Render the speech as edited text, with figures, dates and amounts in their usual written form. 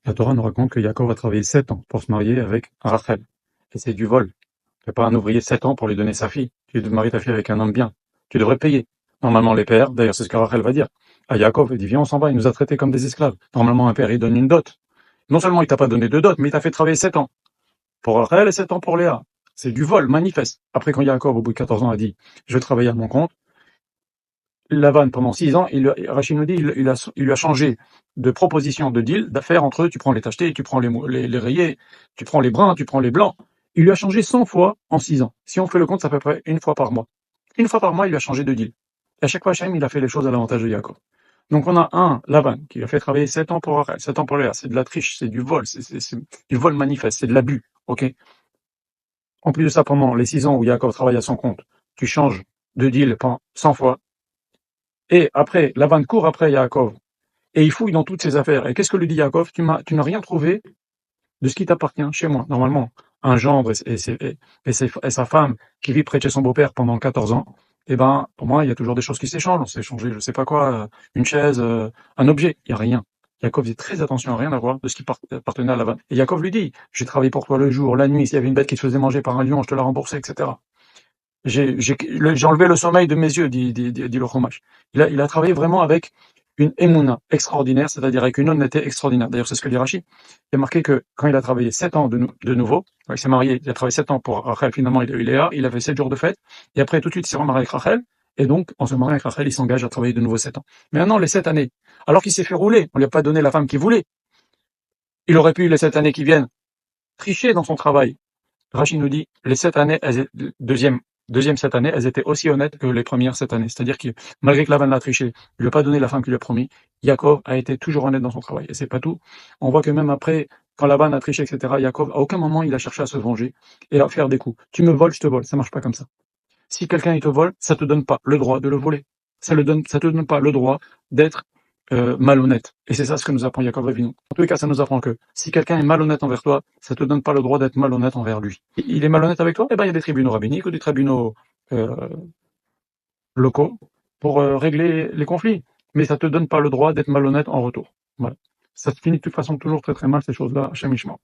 La Torah nous raconte que Yaakov a travaillé 7 ans pour se marier avec Rachel. Et c'est du vol. Tu fais pas un ouvrier 7 ans pour lui donner sa fille. Tu te maries ta fille avec un homme bien. Tu devrais payer. Normalement, les pères, d'ailleurs, c'est ce que Rachel va dire à Yaakov, il dit, viens, on s'en va, il nous a traités comme des esclaves. Normalement, un père, il donne une dot. Non seulement il t'a pas donné de dot, mais il t'a fait travailler 7 ans. Pour Rachel et 7 ans pour Léa. C'est du vol, manifeste. Après, quand Yaakov, au bout de 14 ans, a dit, je vais travailler à mon compte, Lavan, pendant 6 ans, Rachid nous dit, il lui a changé de proposition, de deal, d'affaires entre eux. Tu prends les tachetés, tu prends les rayés, tu prends les bruns, tu prends les blancs. Il lui a changé 100 fois en 6 ans. Si on fait le compte, c'est à peu près une fois par mois. Une fois par mois, il lui a changé de deal. Et à chaque fois, Hachem, il a fait les choses à l'avantage de Yaakov. Donc on a Lavan, qui a fait travailler 7 ans pour Rachel, 7 ans pour Léa. C'est de la triche, c'est du vol, c'est du vol manifeste, c'est de l'abus. Ok. En plus de ça, pendant les 6 ans où Yaakov travaille à son compte, tu changes de deal pendant 100 fois. Et après, Lavan court après Yaakov, et il fouille dans toutes ses affaires. Et qu'est-ce que lui dit Yaakov? Tu n'as rien trouvé de ce qui t'appartient chez moi. Normalement, un gendre et sa femme qui vit près de chez son beau-père pendant 14 ans, eh ben, pour moi, il y a toujours des choses qui s'échangent. On s'est échangé, je sais pas quoi, une chaise, un objet. Il y a rien. Yaakov dit très attention à rien avoir de ce qui appartenait à Lavan. Et Yaakov lui dit, j'ai travaillé pour toi le jour, la nuit, s'il y avait une bête qui se faisait manger par un lion, je te la remboursais, etc. J'ai enlevé le sommeil de mes yeux, dit le Chumash. Il a travaillé vraiment avec une émouna extraordinaire, c'est-à-dire avec une honnêteté extraordinaire. D'ailleurs, c'est ce que dit Rashi. Il a marqué que quand il a travaillé 7 ans de nouveau, quand il s'est marié, il a travaillé 7 ans pour Rachel, finalement il a eu Léa, il avait 7 jours de fête, et après tout de suite il s'est remarié avec Rachel, et donc en se mariant avec Rachel, il s'engage à travailler de nouveau 7 ans. Mais maintenant, les 7 années, alors qu'il s'est fait rouler, on lui a pas donné la femme qu'il voulait, il aurait pu, les 7 années qui viennent, tricher dans son travail. Rachid nous dit, les 7 années, deuxième 7 années, elles étaient aussi honnêtes que les premières 7 années. C'est-à-dire que, malgré que Lavan l'a triché, il lui a pas donné la femme qu'il lui a promis, Yaakov a été toujours honnête dans son travail. Et c'est pas tout. On voit que même après, quand Lavan a triché, etc., Yaakov, à aucun moment, il a cherché à se venger et à faire des coups. Tu me voles, je te vole. Ça marche pas comme ça. Si quelqu'un, il te vole, ça te donne pas le droit de le voler. Ça te donne pas le droit d'être malhonnête. Et c'est ça ce que nous apprend Yaakov Avinu. En tous les cas, ça nous apprend que si quelqu'un est malhonnête envers toi, ça te donne pas le droit d'être malhonnête envers lui. Il est malhonnête avec toi, eh ben il y a des tribunaux rabbiniques ou des tribunaux euh, locaux pour régler les conflits. Mais ça te donne pas le droit d'être malhonnête en retour. Voilà. Ça se finit de toute façon toujours très très mal ces choses-là, Hachem Ishmael.